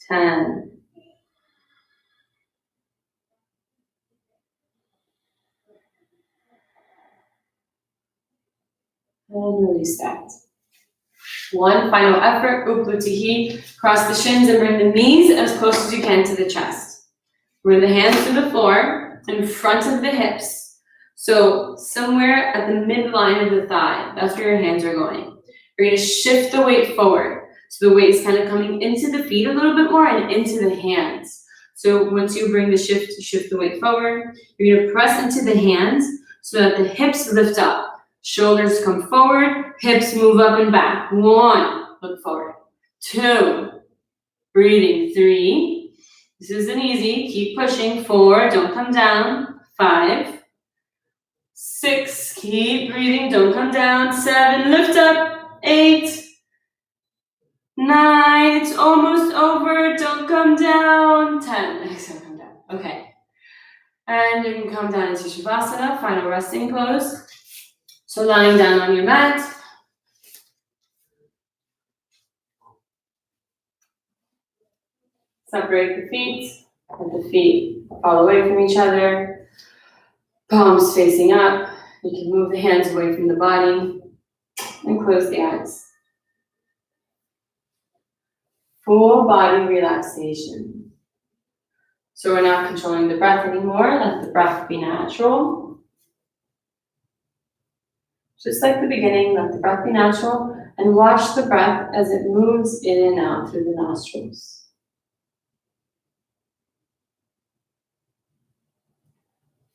10. And release that. One final effort, Uplu-Tihi. Cross the shins and bring the knees as close as you can to the chest. Bring the hands to the floor in front of the hips. So somewhere at the midline of the thigh, that's where your hands are going. You're going to shift the weight forward. So the weight is kind of coming into the feet a little bit more and into the hands. So once you bring the shift, you shift the weight forward. You're going to press into the hands so that the hips lift up. Shoulders come forward, hips move up and back. 1, look forward. 2, breathing. 3, this isn't easy, keep pushing. 4, don't come down. 5, 6, keep breathing, don't come down. 7, lift up. 8, 9, it's almost over, don't come down. 10, exhale, come down. Okay. And you can come down into Shavasana, final resting pose. So lying down on your mat. Separate the feet, let the feet fall away from each other. Palms facing up. You can move the hands away from the body and close the eyes. Full body relaxation. So we're not controlling the breath anymore. Let the breath be natural. Just like the beginning, let the breath be natural and watch the breath as it moves in and out through the nostrils.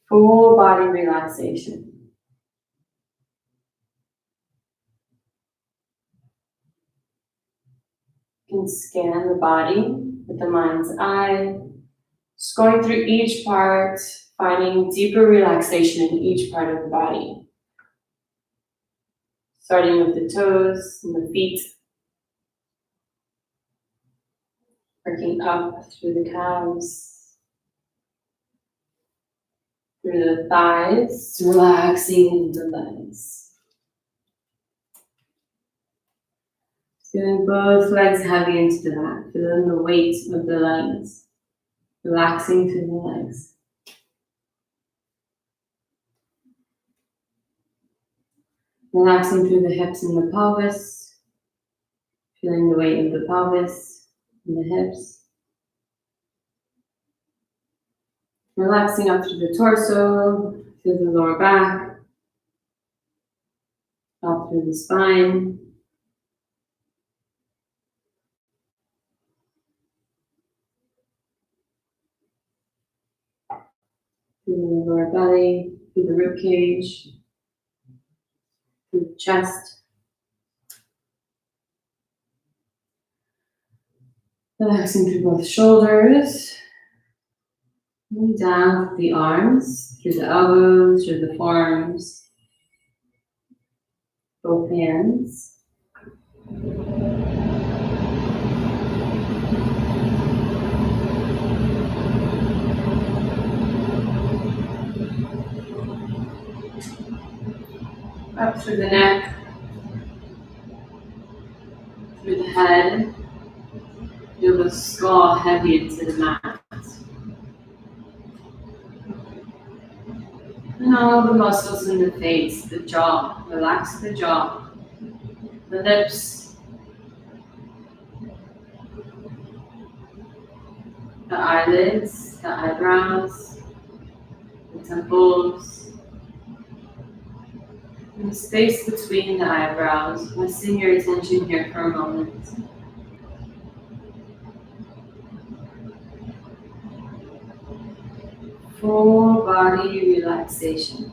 Full body relaxation. You can scan the body with the mind's eye, just going through each part, finding deeper relaxation in each part of the body. Starting with the toes and the feet, working up through the calves, through the thighs, relaxing the legs. Feeling both legs heavy into the mat, feeling the weight of the legs, relaxing through the legs. Relaxing through the hips and the pelvis, feeling the weight of the pelvis and the hips. Relaxing up through the torso, through the lower back, up through the spine. Through the lower belly, through the rib cage, through the chest. Relaxing through both shoulders. And down the arms, through the elbows, through the forearms. Both hands. Up through the neck, through the head. Feel the skull heavy into the mat. And all the muscles in the face, the jaw. Relax the jaw. The lips. The eyelids, the eyebrows, the temples. And the space between the eyebrows. Resting your attention here for a moment. Full body relaxation.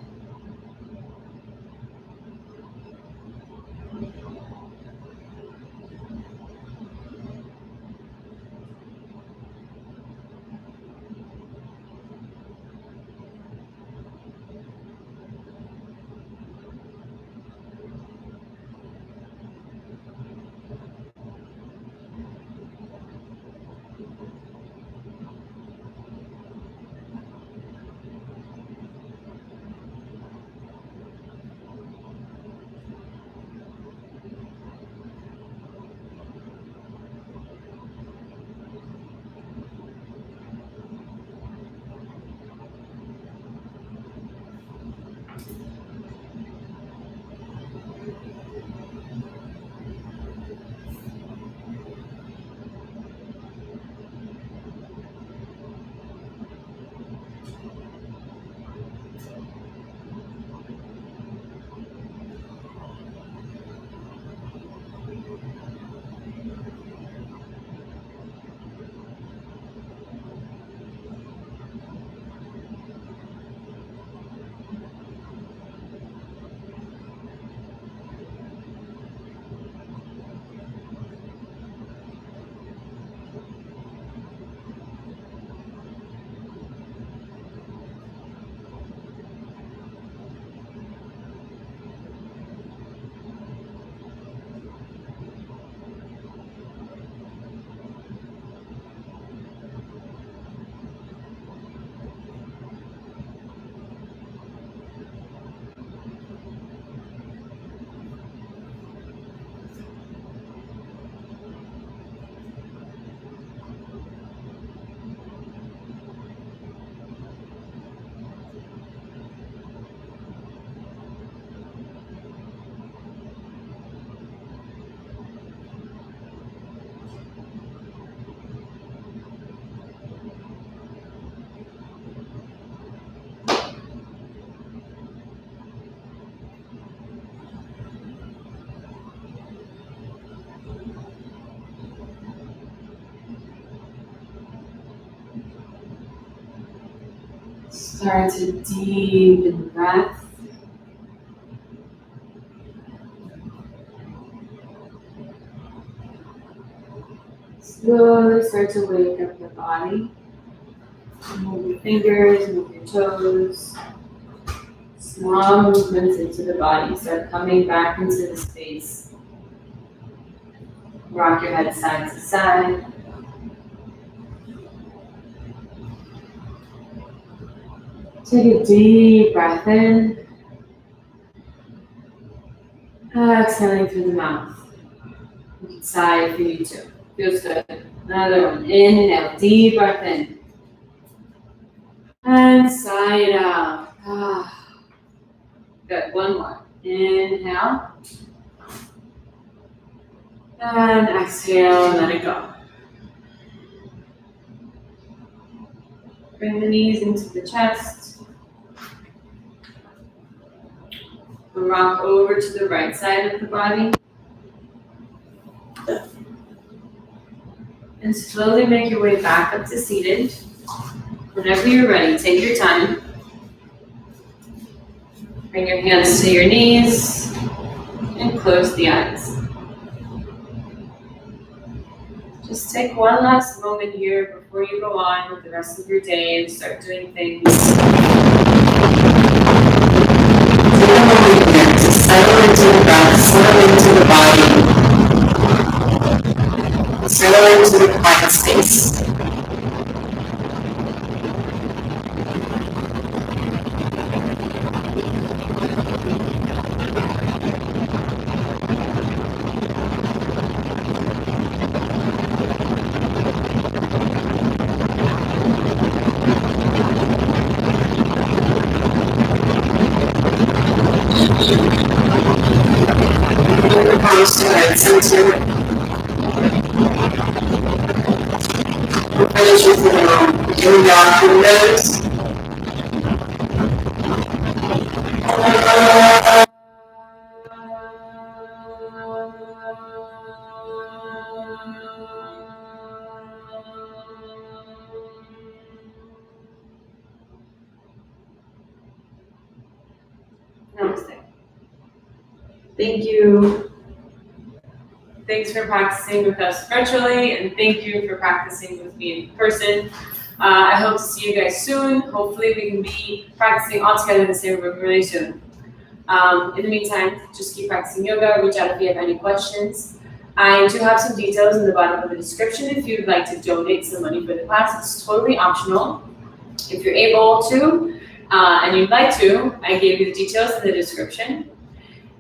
Start to deepen the breath. Slowly start to wake up the body. Move your fingers, move your toes. Small movements into the body. Start coming back into the space. Rock your head side to side. Take a deep breath in. Exhaling through the mouth. You can sigh if you need to. Feels good. Another one. Inhale. Deep breath in. And sigh it out. Good. One more. Inhale. And exhale. Let it go. Bring the knees into the chest. Rock over to the right side of the body. And slowly make your way back up to seated. Whenever you're ready, take your time. Bring your hands to your knees and close the eyes. Just take one last moment here before you go on with the rest of your day and start doing things. Take a moment here to settle into the breath, settle into the body, settle into the quiet space. Alright, so to finish with doing down those. Namaste. Thank you. Thanks for practicing with us virtually, and thank you for practicing with me in person. I hope to see you guys soon. Hopefully we can be practicing all together in the same room really soon. In the meantime, just keep practicing yoga. Reach out if you have any questions. I do have some details in the bottom of the description if you'd like to donate some money for the class. It's totally optional. If you're able to, and you'd like to, I gave you the details in the description.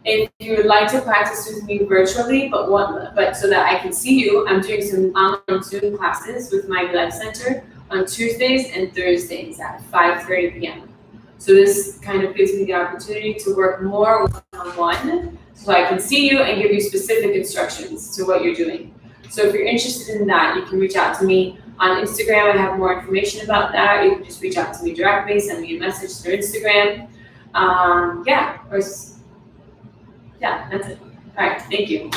If you would like to practice with me virtually, but so that I can see you, I'm doing some online Zoom classes with my Life Center on Tuesdays and Thursdays at 5:30 p.m. So this kind of gives me the opportunity to work more one-on-one, so I can see you and give you specific instructions to what you're doing. So if you're interested in that, you can reach out to me on Instagram. I have more information about that. You can just reach out to me directly, send me a message through Instagram. Yeah, that's it. All right, thank you.